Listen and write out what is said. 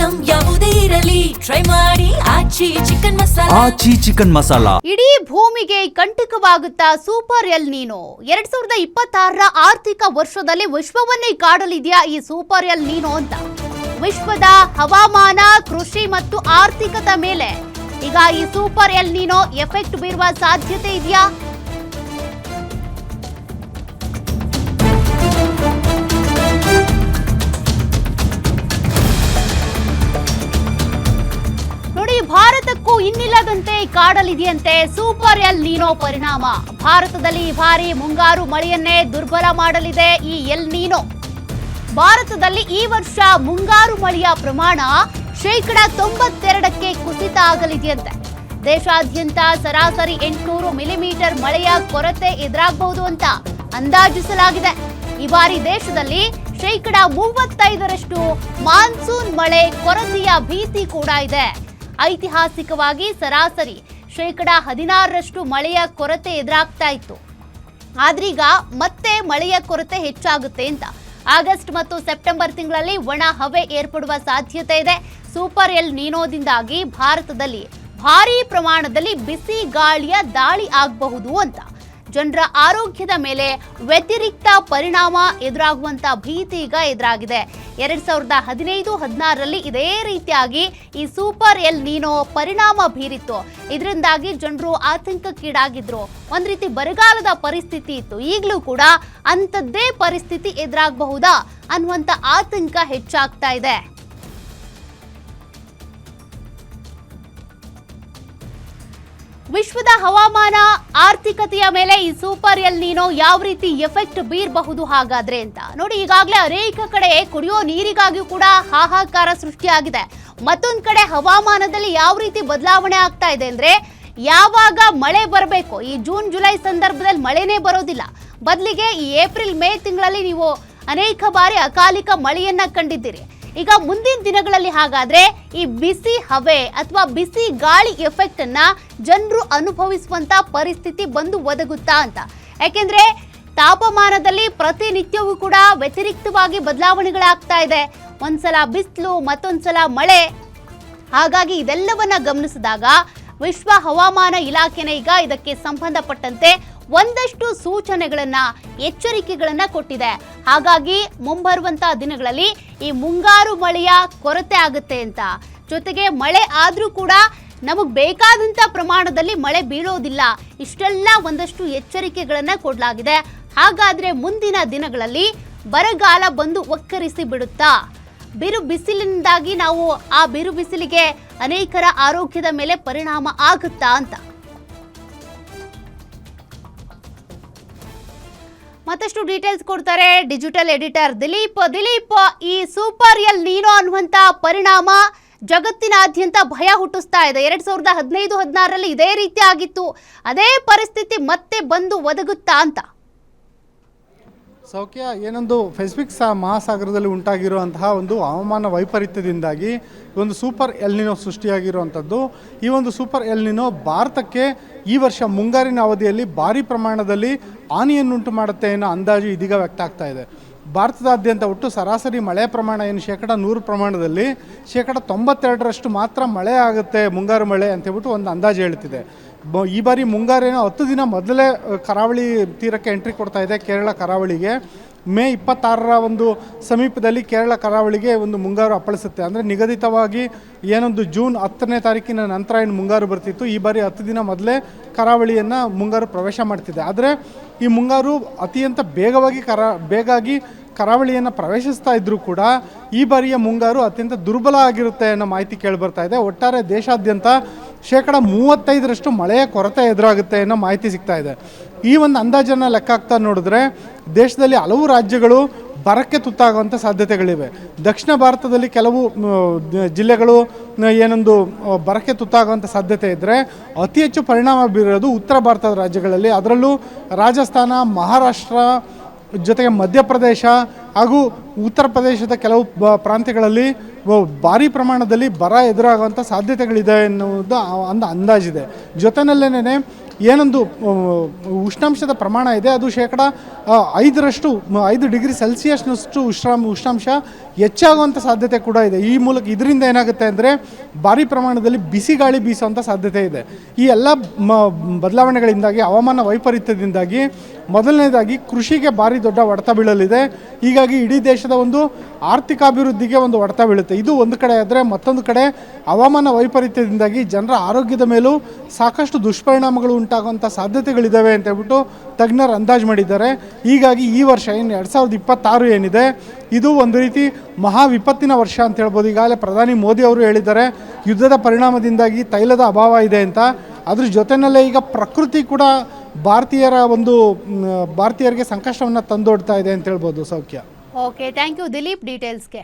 Item ಯಾವುದೇ ಇರಲಿ try ಮಾಡಿ ಆಚಿ ಚಿಕನ್ ಮಸಾಲಾ. ಆಚಿ ಚಿಕನ್ ಮಸಾಲಾ ಇಡೀ ಭೂಮಿಗೆ ಕಂಟಕವಾಗುತ್ತಾ ಸೂಪರ್ ಎಲ್ ನೀನೋ. 2026ರ ಆರ್ಥಿಕ ವರ್ಷದಲ್ಲಿ ವಿಶ್ವವನ್ನೇ ಕಾಡಲಿದೆಯಾ ಈ ಸೂಪರ್ ಎಲ್ ನೀನೋ ಅಂತ. ವಿಶ್ವದ ಹವಾಮಾನ, ಕೃಷಿ ಮತ್ತು ಆರ್ಥಿಕತೆ ಮೇಲೆ ಈಗ ಈ ಸೂಪರ್ ಎಲ್ ನೀನೋ ಎಫೆಕ್ಟ್ ಬೀರುವ ಸಾಧ್ಯತೆ ಇದೆಯಾ? ಭಾರತಕ್ಕೂ ಇನ್ನಿಲ್ಲದಂತೆ ಕಾಡಲಿದೆಯಂತೆ ಸೂಪರ್ ಎಲ್ ನೀನೋ ಪರಿಣಾಮ. ಭಾರತದಲ್ಲಿ ಭಾರಿ ಮುಂಗಾರು ಮಳೆಯನ್ನೇ ದುರ್ಬಲ ಮಾಡಲಿದೆ ಈ ಎಲ್ ನೀನೋ. ಭಾರತದಲ್ಲಿ ಈ ವರ್ಷ ಮುಂಗಾರು ಮಳೆಯ ಪ್ರಮಾಣ 92% ಕುಸಿತ ಆಗಲಿದೆಯಂತೆ. ದೇಶಾದ್ಯಂತ ಸರಾಸರಿ 800 ಮಿಲಿಮೀಟರ್ ಮಳೆಯ ಕೊರತೆ ಎದುರಾಗಬಹುದು ಅಂತ ಅಂದಾಜಿಸಲಾಗಿದೆ. ಈ ಬಾರಿ ದೇಶದಲ್ಲಿ 35% ಮಾನ್ಸೂನ್ ಮಳೆ ಕೊರತೆಯ ಭೀತಿ ಕೂಡ ಇದೆ. ಐತಿಹಾಸಿಕವಾಗಿ ಸರಾಸರಿ 16% ಮಳೆಯ ಕೊರತೆ ಎದುರಾಗ್ತಾ ಇತ್ತು. ಆದ್ರೀಗ ಮತ್ತೆ ಮಳೆಯ ಕೊರತೆ ಹೆಚ್ಚಾಗುತ್ತೆ ಅಂತ. ಆಗಸ್ಟ್ ಮತ್ತು ಸೆಪ್ಟೆಂಬರ್ ತಿಂಗಳಲ್ಲಿ ಒಣ ಹವೆ ಏರ್ಪಡುವ ಸಾಧ್ಯತೆ ಇದೆ. ಸೂಪರ್ ಎಲ್ ನೀನೋದಿಂದಾಗಿ ಭಾರತದಲ್ಲಿ ಭಾರೀ ಪ್ರಮಾಣದಲ್ಲಿ ಬಿಸಿ ಗಾಳಿಯ ದಾಳಿ ಆಗಬಹುದು ಅಂತ. ಜನರ ಆರೋಗ್ಯದ ಮೇಲೆ ವ್ಯತಿರಿಕ್ತ ಪರಿಣಾಮ ಎದುರಾಗುವಂತ ಭೀತಿ ಈಗ ಎದುರಾಗಿದೆ. 2015-16ರಲ್ಲಿ ಇದೇ ರೀತಿಯಾಗಿ ಈ ಸೂಪರ್ ಎಲ್ ನೀನೋ ಪರಿಣಾಮ ಬೀರಿತ್ತು. ಇದರಿಂದಾಗಿ ಜನರು ಆತಂಕಕ್ಕೀಡಾಗಿದ್ರು. ಒಂದ್ ರೀತಿ ಬರಗಾಲದ ಪರಿಸ್ಥಿತಿ ಇತ್ತು. ಈಗಲೂ ಕೂಡ ಅಂಥದ್ದೇ ಪರಿಸ್ಥಿತಿ ಎದುರಾಗಬಹುದಾ ಅನ್ನುವಂಥ ಆತಂಕ ಹೆಚ್ಚಾಗ್ತಾ ಇದೆ. ವಿಶ್ವದ ಹವಾಮಾನ, ಆರ್ಥಿಕತೆಯ ಮೇಲೆ ಈ ಸೂಪರ್ ಎಲ್ ನೀನೋ ಯಾವ ರೀತಿ ಎಫೆಕ್ಟ್ ಬೀರಬಹುದು ಹಾಗಾದ್ರೆ ಅಂತ ನೋಡಿ. ಈಗಾಗಲೇ ಅನೇಕ ಕಡೆ ಕುಡಿಯೋ ನೀರಿಗಾಗಿಯೂ ಕೂಡ ಹಾಹಾಕಾರ ಸೃಷ್ಟಿಯಾಗಿದೆ. ಮತ್ತೊಂದು ಕಡೆ ಹವಾಮಾನದಲ್ಲಿ ಯಾವ ರೀತಿ ಬದಲಾವಣೆ ಆಗ್ತಾ ಇದೆ ಅಂದ್ರೆ, ಯಾವಾಗ ಮಳೆ ಬರಬೇಕು ಈ ಜೂನ್ ಜುಲೈ ಸಂದರ್ಭದಲ್ಲಿ ಮಳೆನೇ ಬರೋದಿಲ್ಲ. ಬದಲಿಗೆ ಈ ಏಪ್ರಿಲ್ ಮೇ ತಿಂಗಳಲ್ಲಿ ನೀವು ಅನೇಕ ಬಾರಿ ಅಕಾಲಿಕ ಮಳೆಯನ್ನ ಕಂಡಿದ್ದೀರಿ. ಈಗ ಮುಂದಿನ ದಿನಗಳಲ್ಲಿ ಹಾಗಾದ್ರೆ ಈ ಬಿಸಿ ಹವೆ ಅಥವಾ ಬಿಸಿ ಗಾಳಿ ಎಫೆಕ್ಟ್ ಅನ್ನ ಜನರು ಅನುಭವಿಸುವಂತ ಪರಿಸ್ಥಿತಿ ಬಂದು ಒದಗುತ್ತಾ ಅಂತ. ಯಾಕೆಂದ್ರೆ ತಾಪಮಾನದಲ್ಲಿ ಪ್ರತಿನಿತ್ಯವೂ ಕೂಡ ವ್ಯತಿರಿಕ್ತವಾಗಿ ಬದಲಾವಣೆಗಳಾಗ್ತಾ ಇದೆ. ಒಂದ್ಸಲ ಬಿಸಿಲು, ಮತ್ತೊಂದ್ಸಲ ಮಳೆ. ಹಾಗಾಗಿ ಇದೆಲ್ಲವನ್ನ ಗಮನಿಸಿದಾಗ ವಿಶ್ವ ಹವಾಮಾನ ಇಲಾಖೆನೇ ಈಗ ಇದಕ್ಕೆ ಸಂಬಂಧಪಟ್ಟಂತೆ ಒಂದಷ್ಟು ಸೂಚನೆಗಳನ್ನ, ಎಚ್ಚರಿಕೆಗಳನ್ನ ಕೊಟ್ಟಿದೆ. ಹಾಗಾಗಿ ಮುಂಬರುವಂತಹ ದಿನಗಳಲ್ಲಿ ಈ ಮುಂಗಾರು ಮಳೆಯ ಕೊರತೆ ಆಗುತ್ತೆ ಅಂತ. ಜೊತೆಗೆ ಮಳೆ ಆದ್ರೂ ಕೂಡ ನಮಗ್ ಬೇಕಾದಂತ ಪ್ರಮಾಣದಲ್ಲಿ ಮಳೆ ಬೀಳೋದಿಲ್ಲ. ಇಷ್ಟೆಲ್ಲ ಒಂದಷ್ಟು ಎಚ್ಚರಿಕೆಗಳನ್ನ ಕೊಡಲಾಗಿದೆ. ಹಾಗಾದ್ರೆ ಮುಂದಿನ ದಿನಗಳಲ್ಲಿ ಬರಗಾಲ ಬಂದು ಒಕ್ಕರಿಸಿ ಬಿಡುತ್ತಾ? ಬಿರು ಬಿಸಿಲಿನಿಂದಾಗಿ ನಾವು ಆ ಬಿರು ಬಿಸಿಲಿಗೆ ಅನೇಕರ ಆರೋಗ್ಯದ ಮೇಲೆ ಪರಿಣಾಮ ಆಗುತ್ತಾ ಅಂತ. ಮತ್ತಷ್ಟು ಡೀಟೇಲ್ಸ್ ಕೊಡ್ತಾರೆ ಡಿಜಿಟಲ್ ಎಡಿಟರ್ ದಿಲೀಪ್. ಈ ಸೂಪರ್ ಎಲ್ ನೀನೋ ಅನ್ನುವಂತ ಪರಿಣಾಮ ಜಗತ್ತಿನಾದ್ಯಂತ ಭಯ ಹುಟ್ಟಿಸ್ತಾ ಇದೆ. 2015-16ರಲ್ಲಿ ಇದೇ ರೀತಿ ಆಗಿತ್ತು. ಅದೇ ಪರಿಸ್ಥಿತಿ ಮತ್ತೆ ಬಂದು ಒದಗುತ್ತಾ ಅಂತ. ಸೌಖ್ಯ, ಏನೊಂದು ಪೆಸಿಫಿಕ್ ಮಹಾಸಾಗರದಲ್ಲಿ ಉಂಟಾಗಿರುವಂತಹ ಒಂದು ಹವಾಮಾನ ವೈಪರೀತ್ಯದಿಂದಾಗಿ ಒಂದು ಸೂಪರ್ ಎಲ್ ನೀನೋ ಸೃಷ್ಟಿಯಾಗಿರುವಂಥದ್ದು. ಈ ಒಂದು ಸೂಪರ್ ಎಲ್ ನೀನೋ ಭಾರತಕ್ಕೆ ಈ ವರ್ಷ ಮುಂಗಾರಿನ ಅವಧಿಯಲ್ಲಿ ಭಾರಿ ಪ್ರಮಾಣದಲ್ಲಿ ಹಾನಿಯನ್ನುಂಟು ಮಾಡುತ್ತೆ ಅನ್ನೋ ಅಂದಾಜು ಇದೀಗ ವ್ಯಕ್ತ ಆಗ್ತಾ ಇದೆ. ಭಾರತದಾದ್ಯಂತ ಒಟ್ಟು ಸರಾಸರಿ ಮಳೆ ಪ್ರಮಾಣ ಏನು 100% ಪ್ರಮಾಣದಲ್ಲಿ 92% ಮಾತ್ರ ಮಳೆ ಆಗುತ್ತೆ, ಮುಂಗಾರು ಮಳೆ ಅಂತೇಳ್ಬಿಟ್ಟು ಒಂದು ಅಂದಾಜು ಹೇಳ್ತಿದೆ. ಈ ಬಾರಿ ಮುಂಗಾರೇನೋ 10 ದಿನ ಮೊದಲೇ ಕರಾವಳಿ ತೀರಕ್ಕೆ ಎಂಟ್ರಿ ಕೊಡ್ತಾ ಇದೆ. ಕೇರಳ ಕರಾವಳಿಗೆ ಮೇ 26ರ ಒಂದು ಸಮೀಪದಲ್ಲಿ ಕೇರಳ ಕರಾವಳಿಗೆ ಒಂದು ಮುಂಗಾರು ಅಪ್ಪಳಿಸುತ್ತೆ. ಅಂದರೆ ನಿಗದಿತವಾಗಿ ಏನೊಂದು ಜೂನ್ 10ನೇ ತಾರೀಕಿನ ನಂತರ ಏನು ಮುಂಗಾರು ಬರ್ತಿತ್ತು, ಈ ಬಾರಿ 10 ದಿನ ಮೊದಲೇ ಕರಾವಳಿಯನ್ನು ಮುಂಗಾರು ಪ್ರವೇಶ ಮಾಡ್ತಿದೆ. ಆದರೆ ಈ ಮುಂಗಾರು ಅತ್ಯಂತ ಬೇಗಾಗಿ ಕರಾವಳಿಯನ್ನು ಪ್ರವೇಶಿಸ್ತಾ ಇದ್ದರೂ ಕೂಡ ಈ ಬಾರಿಯ ಮುಂಗಾರು ಅತ್ಯಂತ ದುರ್ಬಲ ಆಗಿರುತ್ತೆ ಅನ್ನೋ ಮಾಹಿತಿ ಕೇಳಿಬರ್ತಾ ಇದೆ. ಒಟ್ಟಾರೆ ದೇಶಾದ್ಯಂತ 35% ಮಳೆಯ ಕೊರತೆ ಎದುರಾಗುತ್ತೆ ಅನ್ನೋ ಮಾಹಿತಿ ಸಿಗ್ತಾ ಇದೆ. ಈ ಒಂದು ಅಂದಾಜನ್ನು ಲೆಕ್ಕ ಹಾಕ್ತಾ ನೋಡಿದ್ರೆ ದೇಶದಲ್ಲಿ ಹಲವು ರಾಜ್ಯಗಳು ಬರಕ್ಕೆ ತುತ್ತಾಗುವಂಥ ಸಾಧ್ಯತೆಗಳಿವೆ. ದಕ್ಷಿಣ ಭಾರತದಲ್ಲಿ ಕೆಲವು ಜಿಲ್ಲೆಗಳು ಏನೊಂದು ಬರಕ್ಕೆ ತುತ್ತಾಗುವಂಥ ಸಾಧ್ಯತೆ ಇದ್ದರೆ, ಅತಿ ಹೆಚ್ಚು ಪರಿಣಾಮ ಬೀರೋದು ಉತ್ತರ ಭಾರತದ ರಾಜ್ಯಗಳಲ್ಲಿ. ಅದರಲ್ಲೂ ರಾಜಸ್ಥಾನ, ಮಹಾರಾಷ್ಟ್ರ, ಜೊತೆಗೆ ಮಧ್ಯಪ್ರದೇಶ ಹಾಗೂ ಉತ್ತರ ಪ್ರದೇಶದ ಕೆಲವು ಪ್ರಾಂತ್ಯಗಳಲ್ಲಿ ಭಾರಿ ಪ್ರಮಾಣದಲ್ಲಿ ಬರ ಎದುರಾಗುವಂಥ ಸಾಧ್ಯತೆಗಳಿದೆ ಎನ್ನುವುದು ಒಂದು ಅಂದಾಜಿದೆ. ಜೊತೆಯಲ್ಲೇನೆ ಏನೊಂದು ಉಷ್ಣಾಂಶದ ಪ್ರಮಾಣ ಇದೆ ಅದು ಶೇಕಡ 5 ಡಿಗ್ರಿ ಸೆಲ್ಸಿಯಸ್ನಷ್ಟು ಉಷ್ಣಾಂಶ ಹೆಚ್ಚಾಗುವಂಥ ಸಾಧ್ಯತೆ ಕೂಡ ಇದೆ. ಈ ಮೂಲಕ ಇದರಿಂದ ಏನಾಗುತ್ತೆ ಅಂದರೆ ಭಾರಿ ಪ್ರಮಾಣದಲ್ಲಿ ಬಿಸಿ ಗಾಳಿ ಬೀಸುವಂಥ ಸಾಧ್ಯತೆ ಇದೆ. ಈ ಎಲ್ಲ ಬದಲಾವಣೆಗಳಿಂದಾಗಿ ಹವಾಮಾನ ವೈಪರೀತ್ಯದಿಂದಾಗಿ ಮೊದಲನೇದಾಗಿ ಕೃಷಿಗೆ ಭಾರಿ ದೊಡ್ಡ ಹೊಡೆತ ಬೀಳಲಿದೆ. ಹೀಗಾಗಿ ಇಡೀ ದೇಶದ ಒಂದು ಆರ್ಥಿಕಾಭಿವೃದ್ಧಿಗೆ ಒಂದು ಹೊಡೆತ ಬೀಳುತ್ತೆ. ಇದು ಒಂದು ಕಡೆ ಆದರೆ, ಮತ್ತೊಂದು ಕಡೆ ಹವಾಮಾನ ವೈಪರೀತ್ಯದಿಂದಾಗಿ ಜನರ ಆರೋಗ್ಯದ ಮೇಲೂ ಸಾಕಷ್ಟು ದುಷ್ಪರಿಣಾಮಗಳು ಉಂಟಾಗುವಂಥ ಸಾಧ್ಯತೆಗಳಿದ್ದಾವೆ ಅಂತ ಹೇಳ್ಬಿಟ್ಟು ತಜ್ಞರು ಅಂದಾಜು ಮಾಡಿದ್ದಾರೆ. ಹೀಗಾಗಿ ಈ ವರ್ಷ ಏನು 2026 ಏನಿದೆ ಇದು ಒಂದು ರೀತಿ ಮಹಾ ವಿಪತ್ತಿನ ವರ್ಷ ಅಂತ ಹೇಳ್ಬೋದು. ಈಗಾಗಲೇ ಪ್ರಧಾನಿ ಮೋದಿ ಅವರು ಹೇಳಿದ್ದಾರೆ ಯುದ್ಧದ ಪರಿಣಾಮದಿಂದಾಗಿ ತೈಲದ ಅಭಾವ ಇದೆ ಅಂತ. ಅದ್ರ ಜೊತೆಯಲ್ಲೇ ಈಗ ಪ್ರಕೃತಿ ಕೂಡ ಭಾರತೀಯರಿಗೆ ಸಂಕಷ್ಟವನ್ನು ತಂದೊಡ್ತಾ ಇದೆ ಅಂತ ಹೇಳ್ಬೋದು. ಸೌಖ್ಯ. Okay, thank you Dilip ಡೀಟೇಲ್ಸ್ಗೆ.